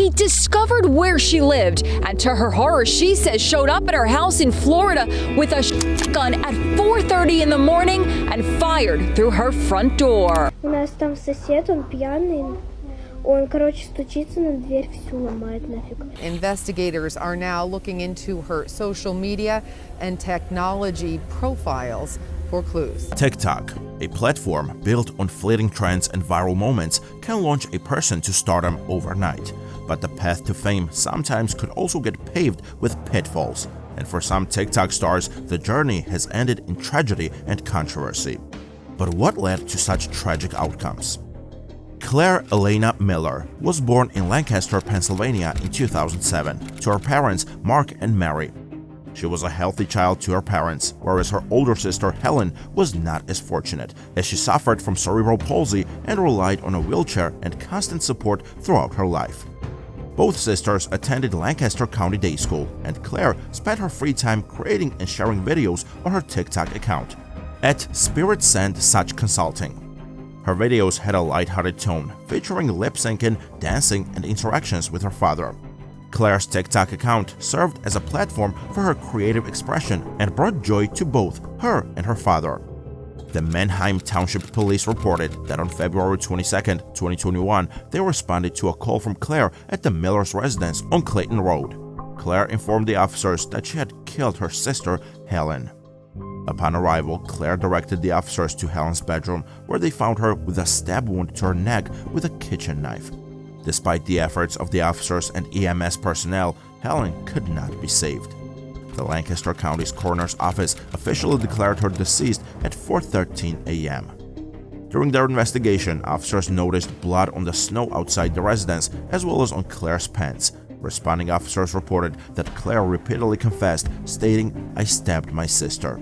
He discovered where she lived, and to her horror, she says showed up at her house in Florida with a shotgun at 4:30 in the morning and fired through her front door. У нас там сосед, он пьяный. Он, короче, стучится на дверь, всю ломает нафиг. Investigators are now looking into her social media and technology profiles for clues. TikTok, a platform built on fleeting trends and viral moments, can launch a person to stardom overnight. But the path to fame sometimes could also get paved with pitfalls. And for some TikTok stars, the journey has ended in tragedy and controversy. But what led to such tragic outcomes? Claire Elena Miller was born in Lancaster, Pennsylvania in 2007 to her parents Mark and Mary. She was a healthy child to her parents, whereas her older sister Helen was not as fortunate, as she suffered from cerebral palsy and relied on a wheelchair and constant support throughout her life. Both sisters attended Lancaster County Day School, and Claire spent her free time creating and sharing videos on her TikTok account at Spirit Send Such Consulting. Her videos had a lighthearted tone, featuring lip-syncing, dancing, and interactions with her father. Claire's TikTok account served as a platform for her creative expression and brought joy to both her and her father. The Manheim Township Police reported that on February 22, 2021, they responded to a call from Claire at the Miller's residence on Clayton Road. Claire informed the officers that she had killed her sister, Helen. Upon arrival, Claire directed the officers to Helen's bedroom, where they found her with a stab wound to her neck with a kitchen knife. Despite the efforts of the officers and EMS personnel, Helen could not be saved. The Lancaster County's coroner's office officially declared her deceased at 4:13 a.m. During their investigation, officers noticed blood on the snow outside the residence as well as on Claire's pants. Responding officers reported that Claire repeatedly confessed, stating, "I stabbed my sister."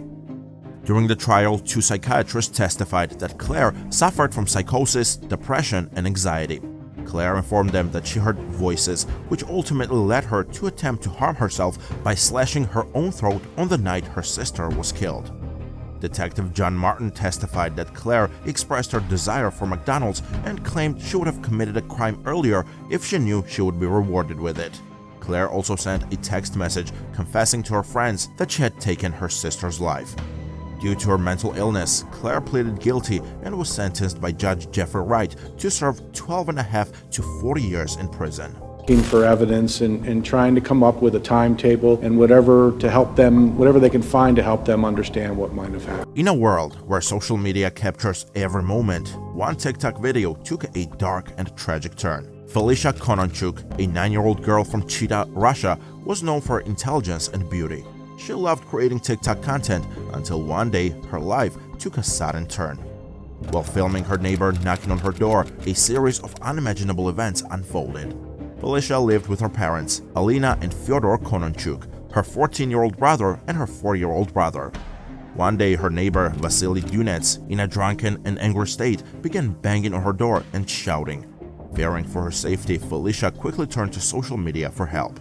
During the trial, two psychiatrists testified that Claire suffered from psychosis, depression, and anxiety. Claire informed them that she heard voices, which ultimately led her to attempt to harm herself by slashing her own throat on the night her sister was killed. Detective John Martin testified that Claire expressed her desire for McDonald's and claimed she would have committed a crime earlier if she knew she would be rewarded with it. Claire also sent a text message confessing to her friends that she had taken her sister's life. Due to her mental illness, Claire pleaded guilty and was sentenced by Judge Jeffrey Wright to serve 12.5 to 40 years in prison. Looking for evidence and trying to come up with a timetable and whatever to help them, whatever they can find to help them understand what might have happened. In a world where social media captures every moment, one TikTok video took a dark and tragic turn. Felicia Kononchuk, a 9-year-old girl from Chita, Russia, was known for her intelligence and beauty. She loved creating TikTok content until one day her life took a sudden turn. While filming her neighbor knocking on her door, a series of unimaginable events unfolded. Felicia lived with her parents, Alina and Fyodor Kononchuk, her 14-year-old brother and her 4-year-old brother. One day, her neighbor, Vasily Dunets, in a drunken and angry state, began banging on her door and shouting. Fearing for her safety, Felicia quickly turned to social media for help.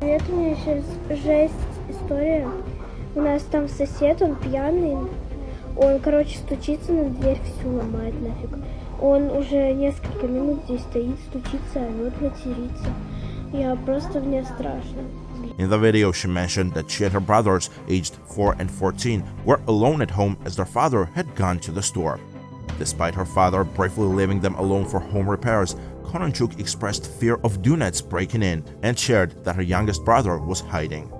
Привет, у меня сейчас жесть история. У нас там сосед, он пьяный. Он, короче, стучится на дверь, всю ломает нафиг. Он уже несколько минут здесь стоит, стучится, орёт, матерится. Я просто, мне страшно. In the video, she mentioned that she and her brothers, aged 4 and 14, were alone at home as their father had gone to the store. Despite her father bravely leaving them alone for home repairs, Kononchuk expressed fear of Dunets breaking in and shared that her youngest brother was hiding.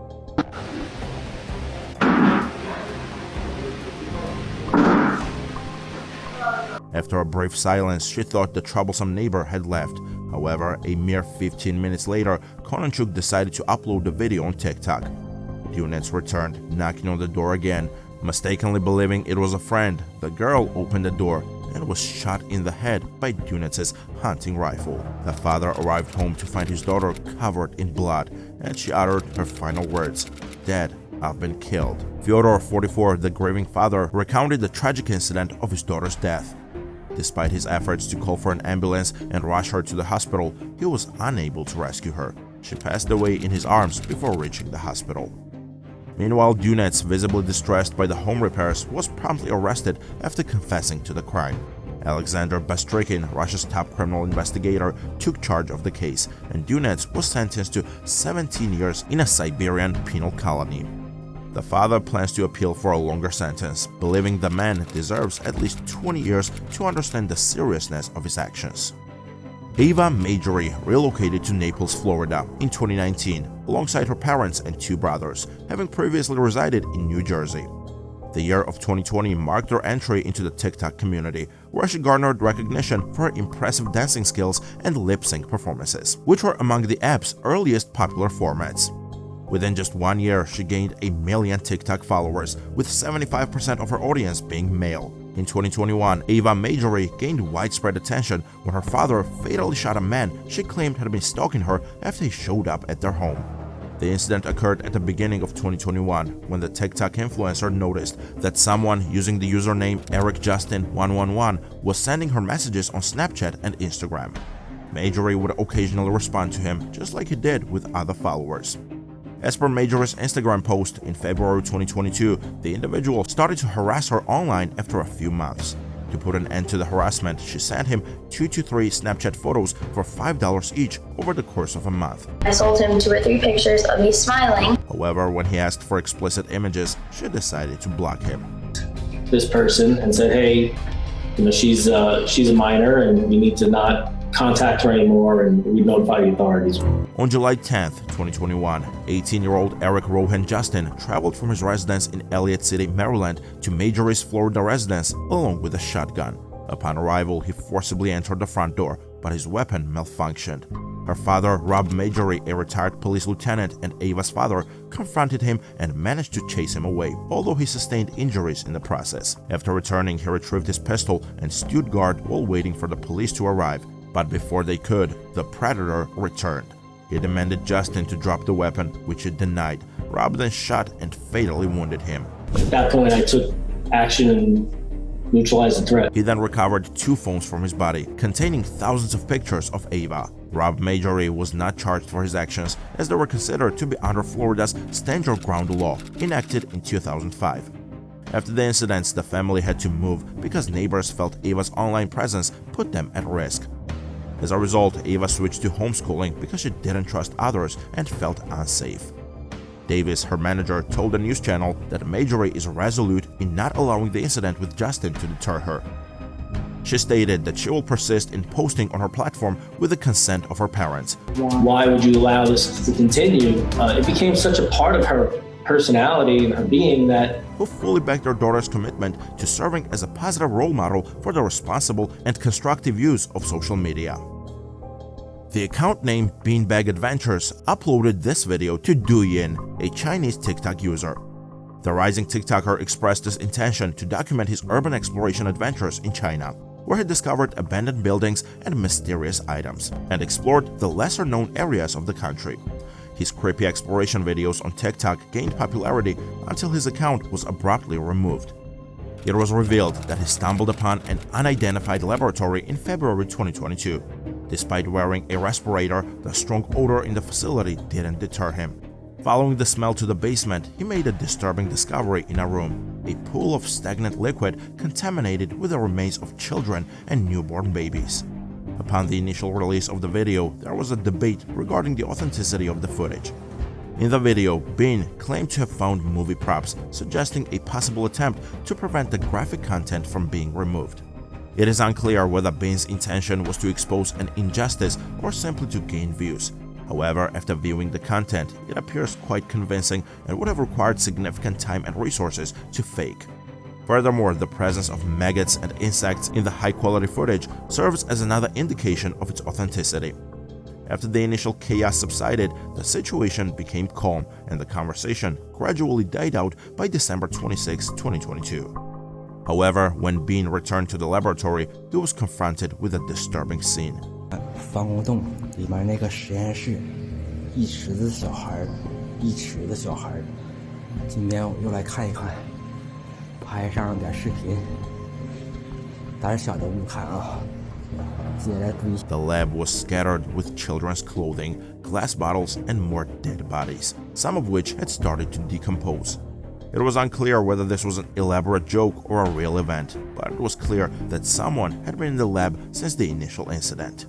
After a brief silence, she thought the troublesome neighbor had left. However, a mere 15 minutes later, Kononchuk decided to upload the video on TikTok. Dunets returned, knocking on the door again. Mistakenly believing it was a friend, the girl opened the door and was shot in the head by Dunets' hunting rifle. The father arrived home to find his daughter covered in blood, and she uttered her final words, "Dad, I've been killed." Fyodor, 44, the grieving father, recounted the tragic incident of his daughter's death. Despite his efforts to call for an ambulance and rush her to the hospital, he was unable to rescue her. She passed away in his arms before reaching the hospital. Meanwhile, Dunets, visibly distressed by the home repairs, was promptly arrested after confessing to the crime. Alexander Bastrykin, Russia's top criminal investigator, took charge of the case, and Dunets was sentenced to 17 years in a Siberian penal colony. The father plans to appeal for a longer sentence, believing the man deserves at least 20 years to understand the seriousness of his actions. Ava Majury relocated to Naples, Florida in 2019, alongside her parents and two brothers, having previously resided in New Jersey. The year of 2020 marked her entry into the TikTok community, where she garnered recognition for her impressive dancing skills and lip-sync performances, which were among the app's earliest popular formats. Within just 1 year, she gained 1 million TikTok followers, with 75% of her audience being male. In 2021, Ava Majury gained widespread attention when her father fatally shot a man she claimed had been stalking her after he showed up at their home. The incident occurred at the beginning of 2021 when the TikTok influencer noticed that someone using the username EricJustin111 was sending her messages on Snapchat and Instagram. Majury would occasionally respond to him, just like he did with other followers. As per Majury's Instagram post in February 2022, the individual started to harass her online after a few months. To put an end to the harassment, she sent him 2 to 3 Snapchat photos for $5 each over the course of a month. I sold him 2 or 3 pictures of me smiling. However, when he asked for explicit images, she decided to block him. This person and said, hey, she's a minor and we need to not contact her anymore, and we notify the authorities. On July 10th, 2021, 18-year-old Eric Rohan Justin traveled from his residence in Elliott City, Maryland to Majury's Florida residence along with a shotgun. Upon arrival, he forcibly entered the front door, but his weapon malfunctioned. Her father, Rob Majury, a retired police lieutenant and Ava's father, confronted him and managed to chase him away, although he sustained injuries in the process. After returning, he retrieved his pistol and stood guard while waiting for the police to arrive. But before they could, the predator returned. He demanded Justin to drop the weapon, which he denied. Rob then shot and fatally wounded him. At that point, I took action and neutralized the threat. He then recovered 2 phones from his body, containing thousands of pictures of Ava. Rob Majury was not charged for his actions, as they were considered to be under Florida's Stand Your Ground law, enacted in 2005. After the incidents, the family had to move because neighbors felt Ava's online presence put them at risk. As a result, Ava switched to homeschooling because she didn't trust others and felt unsafe. Davis, her manager, told the news channel that Majury is resolute in not allowing the incident with Justin to deter her. She stated that she will persist in posting on her platform with the consent of her parents. Why would you allow this to continue? It became such a part of her personality and her being that who fully backed their daughter's commitment to serving as a positive role model for the responsible and constructive use of social media. The account name Beanbag Adventures uploaded this video to Douyin, a Chinese TikTok user. The rising TikToker expressed his intention to document his urban exploration adventures in China, where he discovered abandoned buildings and mysterious items, and explored the lesser-known areas of the country. His creepy exploration videos on TikTok gained popularity until his account was abruptly removed. It was revealed that he stumbled upon an unidentified laboratory in February 2022. Despite wearing a respirator, the strong odor in the facility didn't deter him. Following the smell to the basement, he made a disturbing discovery in a room: a pool of stagnant liquid contaminated with the remains of children and newborn babies. Upon the initial release of the video, there was a debate regarding the authenticity of the footage. In the video, Bean claimed to have found movie props, suggesting a possible attempt to prevent the graphic content from being removed. It is unclear whether Bean's intention was to expose an injustice or simply to gain views. However, after viewing the content, it appears quite convincing and would have required significant time and resources to fake. Furthermore, the presence of maggots and insects in the high-quality footage serves as another indication of its authenticity. After the initial chaos subsided, the situation became calm and the conversation gradually died out by December 26, 2022. However, when Bean returned to the laboratory, he was confronted with a disturbing scene. 防空洞里面那个实验室，一池子小孩，今天我又来看一看，拍上点视频，胆小的勿看啊。 The lab was scattered with children's clothing, glass bottles, and more dead bodies, some of which had started to decompose. It was unclear whether this was an elaborate joke or a real event, but it was clear that someone had been in the lab since the initial incident.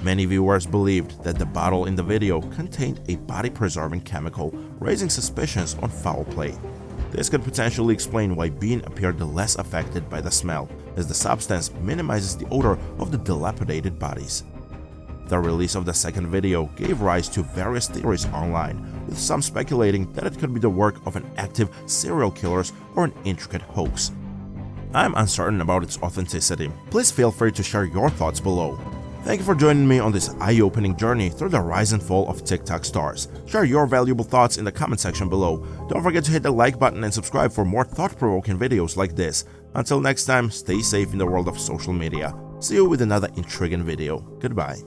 Many viewers believed that the bottle in the video contained a body-preserving chemical, raising suspicions on foul play. This could potentially explain why Bean appeared less affected by the smell, as the substance minimizes the odor of the dilapidated bodies. The release of the second video gave rise to various theories online, with some speculating that it could be the work of an active serial killer or an intricate hoax. I'm uncertain about its authenticity. Please feel free to share your thoughts below. Thank you for joining me on this eye-opening journey through the rise and fall of TikTok stars. Share your valuable thoughts in the comment section below. Don't forget to hit the like button and subscribe for more thought-provoking videos like this. Until next time, stay safe in the world of social media. See you with another intriguing video. Goodbye.